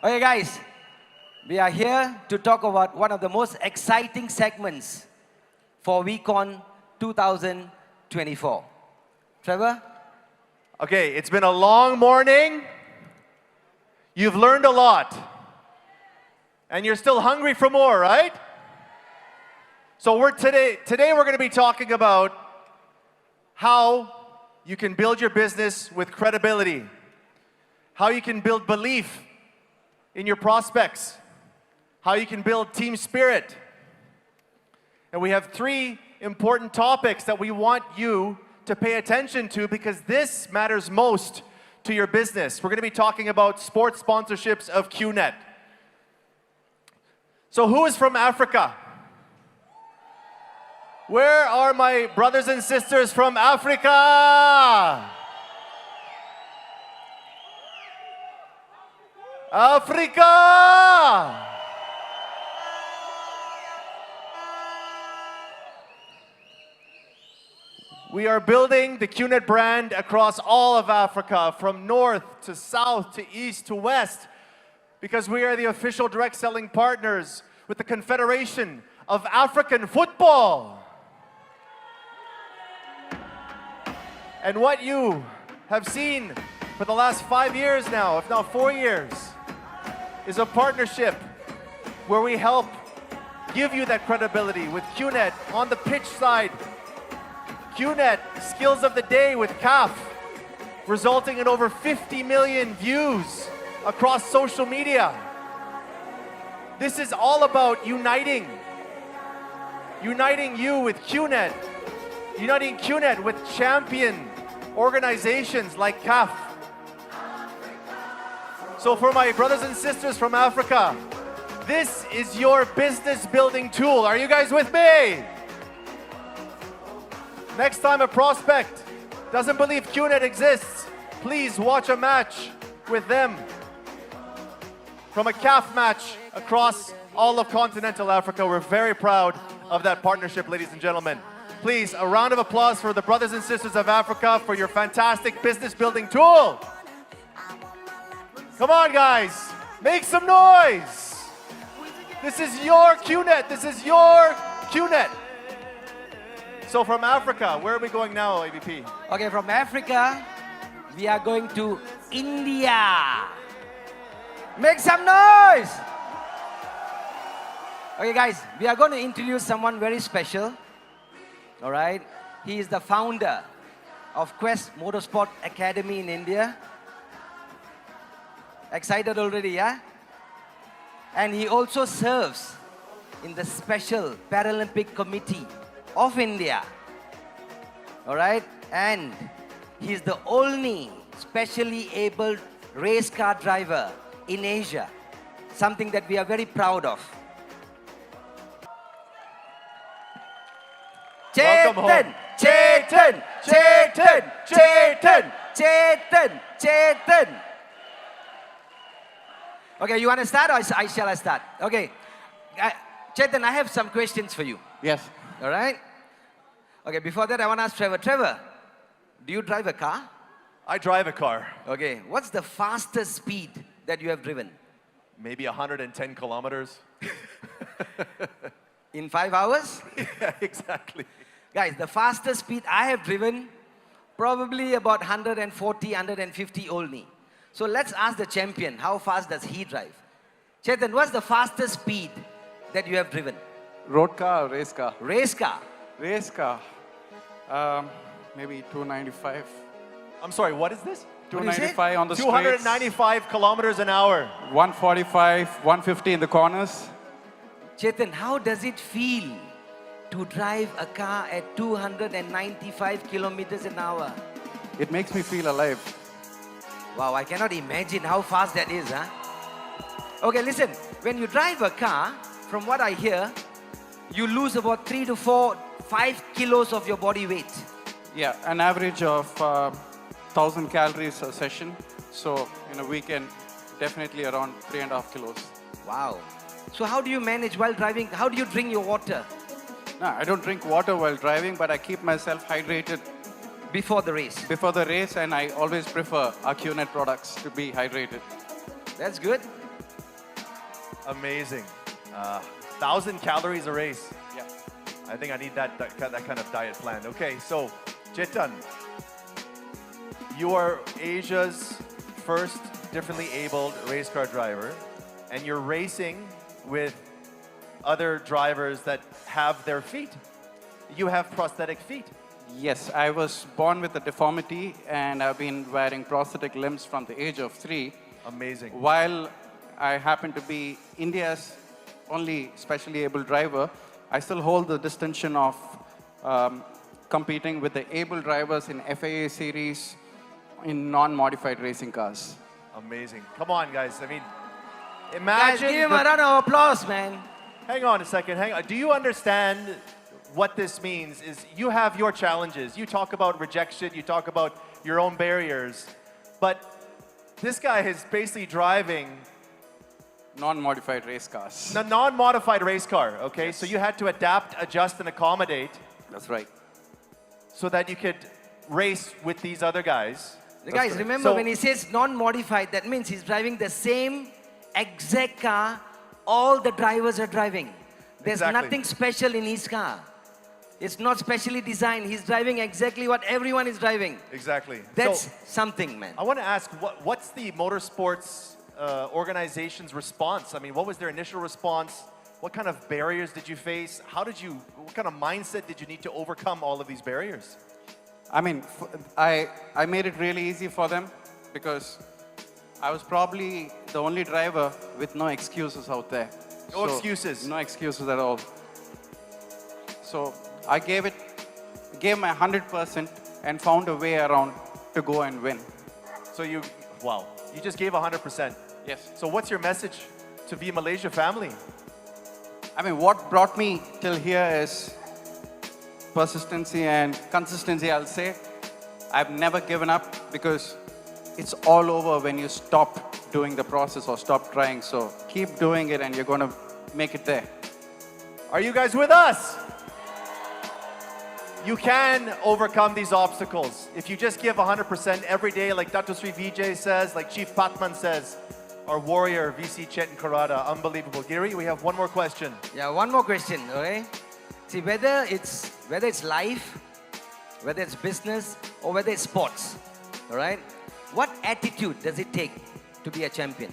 Okay, guys, we are here to talk about one of the most exciting segments for WeCon 2024. Trevor? Okay, it's been a long morning. You've learned a lot. And you're still hungry for more, right? So today we're going to be talking about how you can build your business with credibility, how you can build belief in your prospects, how you can build team spirit. And we have 3 important topics that we want you to pay attention to because this matters most to your business. We're going to be talking about sports sponsorships of QNET. So who is from Africa? Where are my brothers and sisters from Africa? Africa! We are building the QNET brand across all of Africa, from north to south to east to west, because we are the official direct selling partners with the Confederation of African Football. And what you have seen for the last 5 years now, if not 4 years, is a partnership where we help give you that credibility with QNET on the pitch side. QNET Skills of the Day with CAF, resulting in over 50 million views across social media. This is all about uniting you with QNET, uniting QNET with champion organizations like CAF. So for my brothers and sisters from Africa, this is your business building tool. Are you guys with me? Next time a prospect doesn't believe QNET exists, please watch a match with them from a CAF match across all of continental Africa. We're very proud of that partnership, ladies and gentlemen. Please, a round of applause for the brothers and sisters of Africa for your fantastic business building tool. Come on, guys, make some noise. This is your QNET. This is your QNET. So from Africa, where are we going now, AVP? Okay, from Africa, we are going to India. Make some noise! Okay, guys, we are going to introduce someone very special. All right? He is the founder of Quest Motorsport Academy in India. Excited already, yeah? And he also serves in the Special Paralympic Committee of India. All right? And he's the only specially abled race car driver in Asia. Something that we are very proud of. Chetan! Chetan! Chetan! Chetan! Chetan! Chetan! Okay, you want to start or shall I start? Okay. Chetan, I have some questions for you. Yes. All right? Okay, before that, I want to ask Trevor. Trevor, do you drive a car? I drive a car. Okay, what's the fastest speed that you have driven? Maybe 110 kilometers. In 5 hours? Yeah, exactly. Guys, the fastest speed I have driven, probably about 140, 150 only. So let's ask the champion, how fast does he drive? Chetan, what's the fastest speed that you have driven? Road car or race car? Race car. Race car. Maybe 295. I'm sorry, what is this? 295 on the streets. 295 kilometers an hour. 145, 150 in the corners. Chetan, how does it feel to drive a car at 295 kilometers an hour? It makes me feel alive. Wow, I cannot imagine how fast that is, huh? Okay, listen, when you drive a car, from what I hear, you lose about 3 to 4, 5 kilos of your body weight. Yeah, an average of 1,000 calories a session. So, in a weekend, definitely around 3.5 kilos. Wow. So how do you manage while driving? How do you drink your water? No, I don't drink water while driving, but I keep myself hydrated Before the race? before the race, and I always prefer our QNET products to be hydrated. That's good. Amazing. 1,000 calories a race. Yeah. I think I need that kind of diet plan. Okay, so Chetan, you are Asia's first differently abled race car driver, and you're racing with other drivers that have their feet. You have prosthetic feet. Yes, I was born with a deformity and I've been wearing prosthetic limbs from the age of 3. Amazing. While I happen to be India's only specially able driver, I still hold the distinction of competing with the able drivers in FAA series in non-modified racing cars. Amazing. Come on, guys. I mean, Guys, imagine. give him a round of applause, man. Hang on a second. Hang on. Do you understand what this means? Is you have your challenges. You talk about rejection. You talk about your own barriers. But this guy is basically driving Non-modified race cars. a non-modified race car. Okay, Yes. so you had to adapt, adjust, and accommodate That's right. so that you could race with these other guys. Guys, remember So- when he says non-modified, that means he's driving the same exact car all the drivers are driving. There's Exactly. nothing special in his car. It's not specially designed. He's driving exactly what everyone is driving. Exactly. That's So something, man. I want to ask, what's the motorsports organization's response? I mean, what was their initial response? What kind of barriers did you face? What kind of mindset did you need to overcome all of these barriers? I mean, I made it really easy for them because I was probably the only driver with no excuses out there. No excuses. No excuses at all. So I gave my 100% and found a way around to go and win. So you just gave 100%. Yes. So what's your message to the Malaysia family? I mean, what brought me till here is persistency and consistency, I'll say. I've never given up because it's all over when you stop doing the process or stop trying. So keep doing it and you're going to make it there. Are you guys with us? You can overcome these obstacles if you just give 100% every day, like Dr. Sri Vijay says, like Chief Patman says, our warrior VC Chetan Karada. Unbelievable. Giri, we have one more question. Yeah, one more question, okay? See, whether it's life, whether it's business, or whether it's sports, all right? What attitude does it take to be a champion?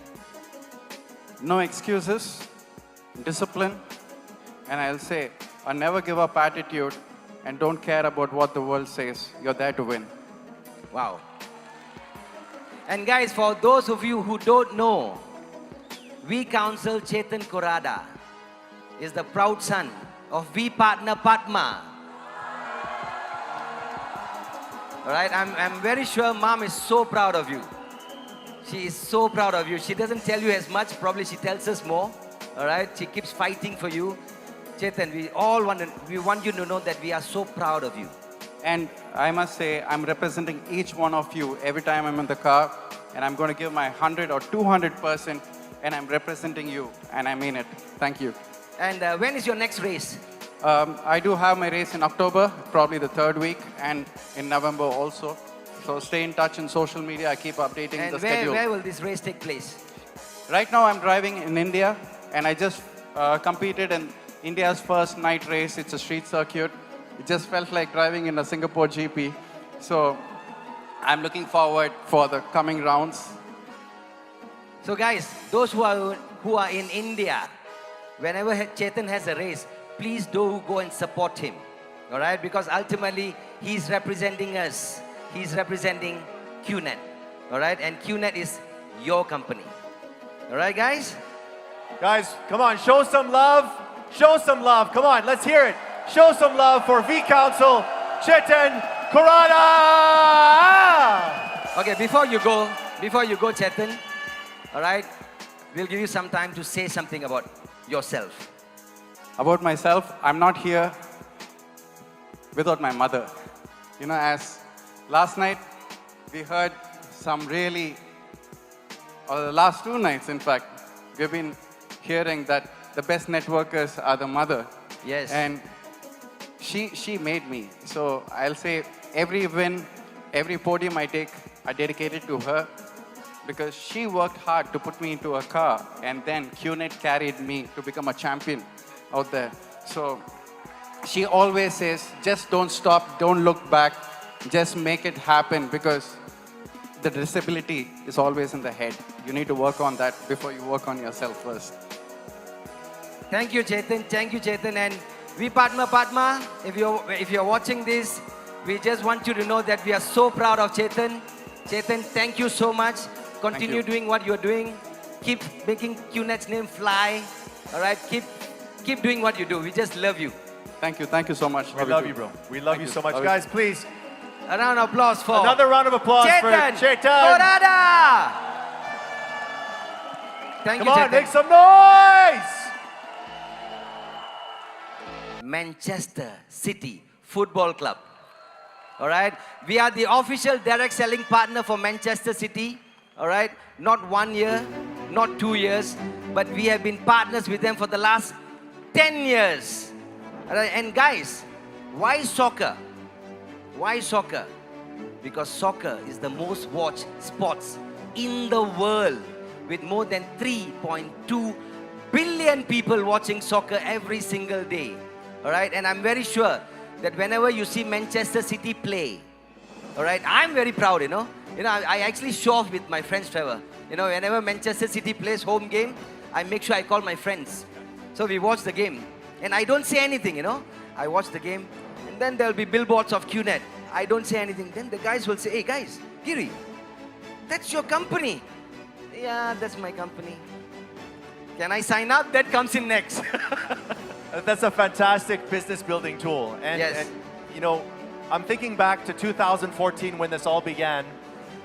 No excuses, discipline, and I'll say a never give up attitude and don't care about what the world says. You're there to win. Wow. And guys, for those of you who don't know, V Council Chetan Kurada is the proud son of V partner Padma. All right, I'm very sure mom is so proud of you. She is so proud of you. She doesn't tell you as much, probably she tells us more. All right, she keeps fighting for you. Chetan, we want you to know that we are so proud of you. And I must say, I'm representing each one of you every time I'm in the car, and I'm going to give my 100 or 200%, and I'm representing you, and I mean it. Thank you. And when is your next race? I do have my race in October, probably the 3rd week, and in November also. So stay in touch in social media. I keep updating And the schedule. where will this race take place? Right now, I'm driving in India, and I just competed in India's first night race. It's a street circuit. It just felt like driving in a Singapore GP. So I'm looking forward for the coming rounds. So guys, those who are in India, whenever Chetan has a race, please do go and support him. All right? Because ultimately, he's representing us. He's representing QNET. All right? And QNET is your company. All right, guys? Guys, come on, show some love. Show some love. Come on, let's hear it. Show some love for V Council, Chetan Kurada. Okay, before you go, Chetan, all right? We'll give you some time to say something about yourself. About myself, I'm not here without my mother. You know, as last night we heard some really, or the last 2 nights in fact, we've been hearing that the best networkers are the mother. Yes. And she made me. So I'll say every win, every podium I take, I dedicate it to her. because she worked hard to put me into a car, and then QNET carried me to become a champion out there. So she always says, just don't stop, don't look back, just make it happen, because the disability is always in the head. You need to work on that before you work on yourself first. Thank you, Chetan. Thank you, Chetan. And we, Padma, if you're watching this, we just want you to know that we are so proud of Chetan. Chetan, thank you so much. Continue doing what you're doing. Keep making QNET's name fly. All right, keep doing what you do. We just love you. Thank you so much. We love you, bro. We love you so much. Guys, please. A round of applause for Another round of applause Chetan for Chetan. Borada. Thank Come you, on, Chetan. make some noise! Manchester City Football Club. All right, we are the official direct selling partner for Manchester City. All right, not 1 year, not 2 years, but we have been partners with them for the last 10 years. All right, and guys, why soccer? Why soccer? Because soccer is the most watched sports in the world, with more than 3.2 billion people watching soccer every single day. All right, and I'm very sure that whenever you see Manchester City play, all right, I'm very proud, I actually show off with my friends, Trevor. Whenever Manchester City plays home game, I make sure I call my friends. So we watch the game. And I don't say anything, I watch the game. And then there'll be billboards of QNET. I don't say anything. Then the guys will say, hey guys, Giri, that's your company. Yeah, that's my company. Can I sign up? That comes in next. That's a fantastic business building tool. And, Yes. and, I'm thinking back to 2014 when this all began.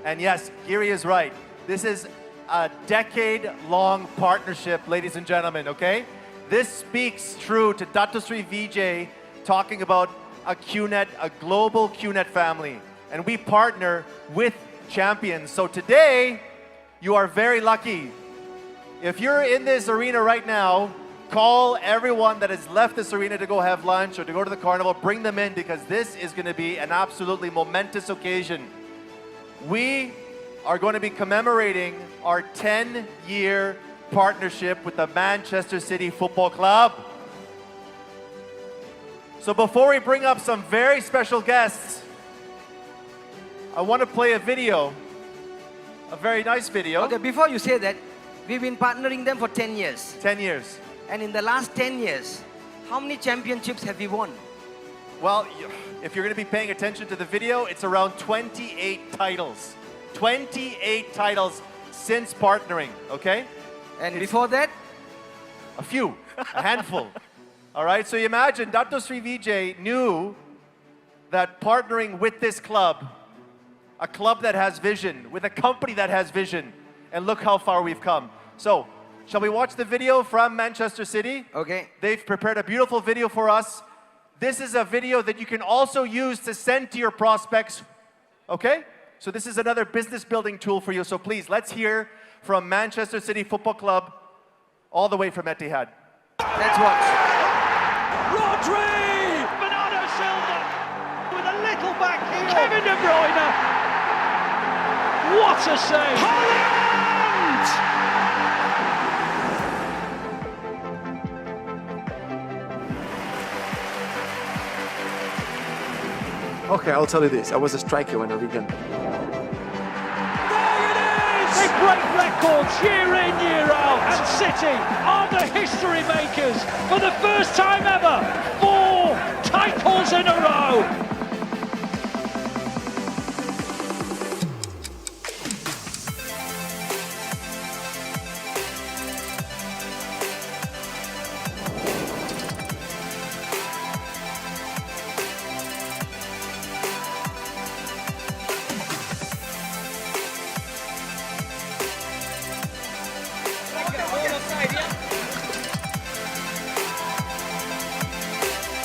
And yes, Giri is right. This is a decade-long partnership, ladies and gentlemen, okay? This speaks true to Dato Sri Vijay talking about a QNET, a global QNET family. And we partner with champions. So today, you are very lucky. If you're in this arena right now, call everyone that has left this arena to go have lunch or to go to the carnival. Bring them in, because this is going to be an absolutely momentous occasion. We are going to be commemorating our 10-year partnership with the Manchester City Football Club. So before we bring up some very special guests, I want to play a video, a very nice video. Okay, before you say that, we've been partnering them for 10 years. 10 years. And in the last 10 years, how many championships have we won? Well, if you're going to be paying attention to the video, it's around 28 titles. 28 titles since partnering, okay? And before that? A few, a handful. All right, so you imagine Dato Sri Vijay knew that partnering with this club, a club that has vision, with a company that has vision, and look how far we've come. So, shall we watch the video from Manchester City? Okay. They've prepared a beautiful video for us. This is a video that you can also use to send to your prospects, okay? So this is another business building tool for you. So please, let's hear from Manchester City Football Club, all the way from Etihad. Let's watch. Rodri! Bernardo Silva with a little back heel. Kevin De Bruyne. What a save! Holland! Okay, I'll tell you this. I was a striker when I began. There it is! They break records year in, year out. And City are the history makers for the first time ever. 4 titles in a row.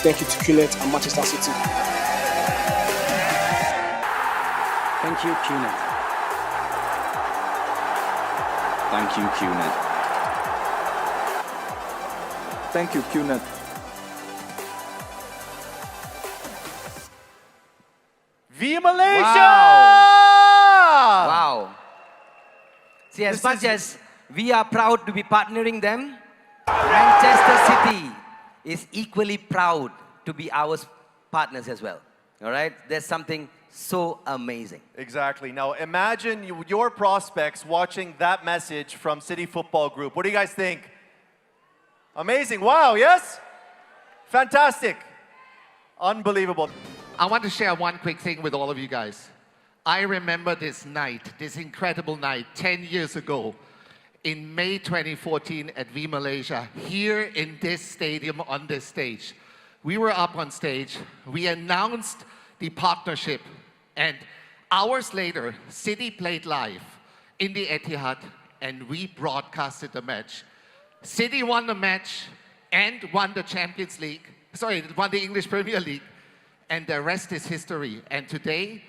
Thank you to QNET and Manchester City. Thank you, QNET. Thank you, QNET. Thank you, QNET. Viva Malaysia! Wow. See, as much as we are proud to be partnering them, Manchester City is equally proud to be our partners as well. All right? There's something so amazing. Exactly. Now imagine your prospects watching that message from City Football Group. What do you guys think? Amazing. Wow, yes? Fantastic. Unbelievable. I want to share one quick thing with all of you guys. I remember this night, this incredible night, 10 years ago, in May 2014 at V Malaysia, here in this stadium on this stage. We were up on stage, we announced the partnership, and hours later, City played live in the Etihad, and we broadcasted the match. City won the match and won the Champions League, won the English Premier League, and the rest is history. And today,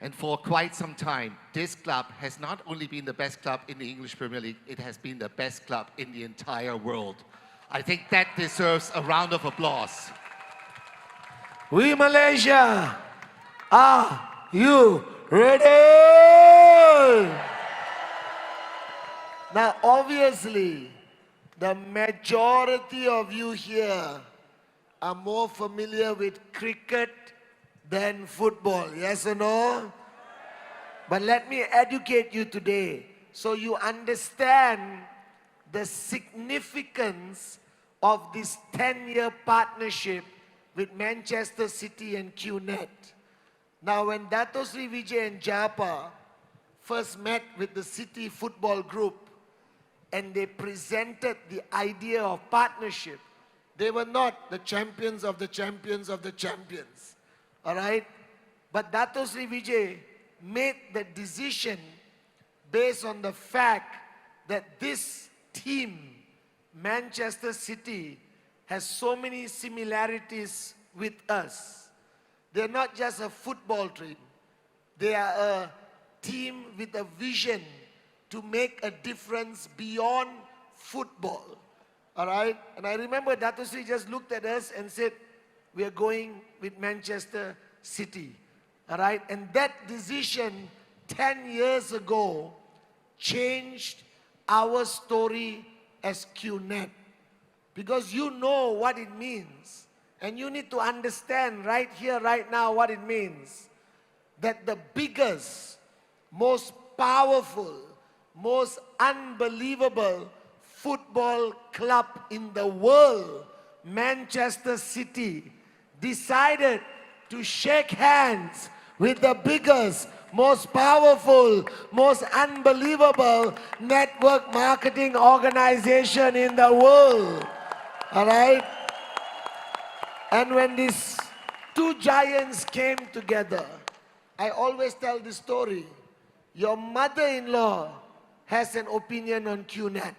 and for quite some time, this club has not only been the best club in the English Premier League, it has been the best club in the entire world. I think that deserves a round of applause. We Malaysia, are you ready? Now, obviously, the majority of you here are more familiar with cricket than football, yes or no? But let me educate you today so you understand the significance of this 10-year partnership with Manchester City and QNET. Now, when Dato Sri Vijay and Japa first met with the City Football Group and they presented the idea of partnership, they were not the champions of the champions of the champions, all right? But Dato Sri Vijay made the decision based on the fact that this team, Manchester City, has so many similarities with us. They're not just a football team. They are a team with a vision to make a difference beyond football. All right? And I remember Dato Sri just looked at us and said, we are going with Manchester City. All right? And that decision 10 years ago changed our story as QNET. Because you know what it means. And you need to understand right here, right now, what it means. That the biggest, most powerful, most unbelievable football club in the world, Manchester City, decided to shake hands with the biggest, most powerful, most unbelievable network marketing organization in the world. All right? And when these two giants came together, I always tell this story. Your mother-in-law has an opinion on QNET.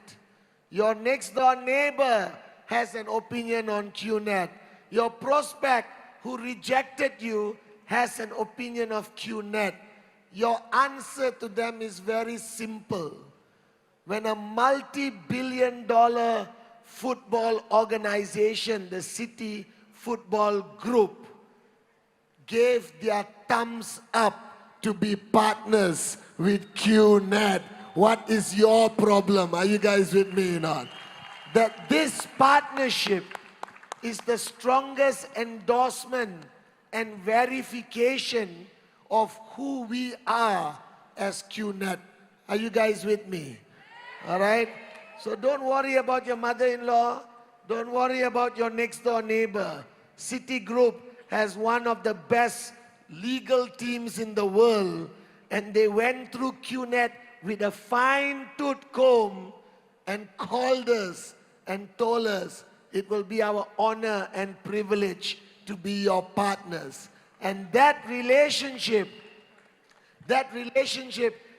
Your next-door neighbor has an opinion on QNET. Your prospect who rejected you has an opinion of QNET. Your answer to them is very simple. When a multi-billion-dollar football organization, the City Football Group, gave their thumbs up to be partners with QNET, what is your problem? Are you guys with me or not? That this partnership is the strongest endorsement and verification of who we are as QNET. Are you guys with me? All right? So don't worry about your mother-in-law. Don't worry about your next-door neighbor. Citigroup has one of the best legal teams in the world, and they went through QNET with a fine-tooth comb and called us and told us it will be our honor and privilege to be your partners. And that relationship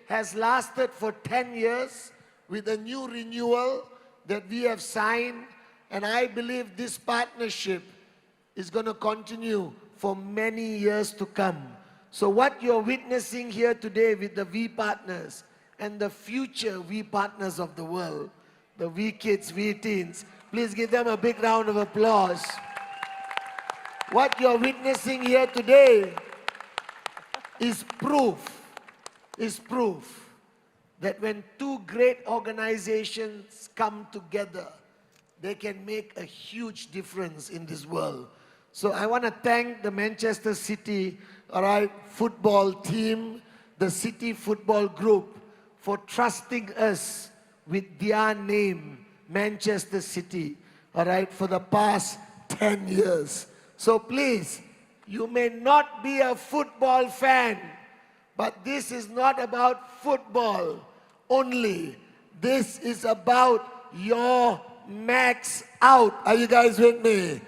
has lasted for 10 years with a new renewal that we have signed. And I believe this partnership is going to continue for many years to come. So what you're witnessing here today with the V partners and the future V partners of the world, the V kids, V teens, please give them a big round of applause. What you're witnessing here today is proof that when two great organizations come together, they can make a huge difference in this world. So I want to thank the Manchester City, all right, football team, the City Football Group, for trusting us with their name, Manchester City, all right, for the past 10 years. So please, you may not be a football fan, but this is not about football only. This is about your max out. Are you guys with me?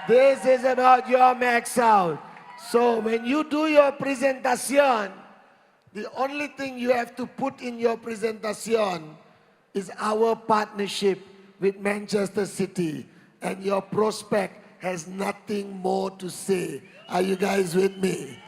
This is about your max out. So when you do your presentation, the only thing you have to put in your presentation is our partnership with Manchester City, and your prospect has nothing more to say. Are you guys with me?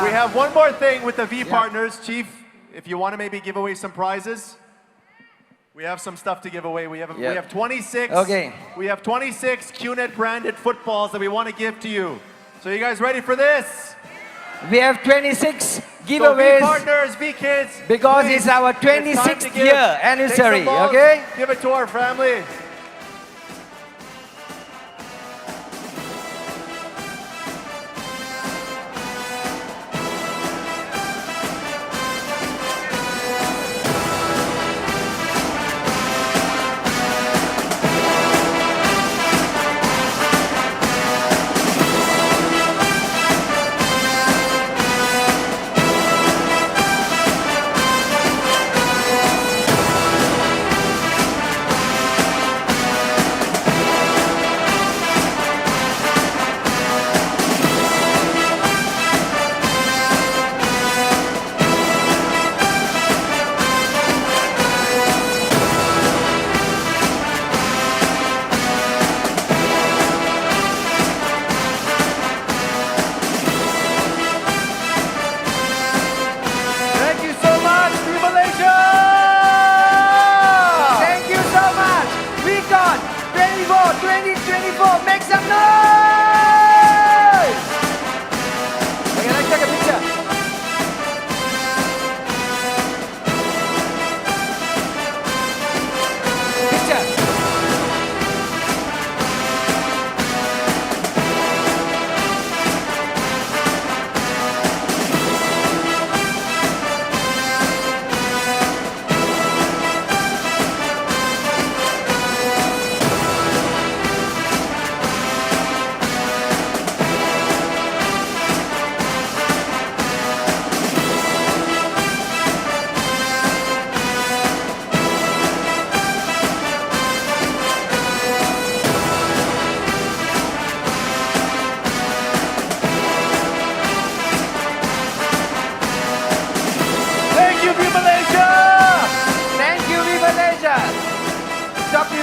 We have one more thing with the V partners, Chief. If you want to maybe give away some prizes, we have some stuff to give away. We have 26. Okay. We have 26 QNET branded footballs that we want to give to you. So you guys ready for this? We have 26 So giveaways V partners, V kids, because please, it's our it's time to 26th give. year Take anniversary, some balls, okay? Give it to our family.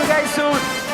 you guys soon.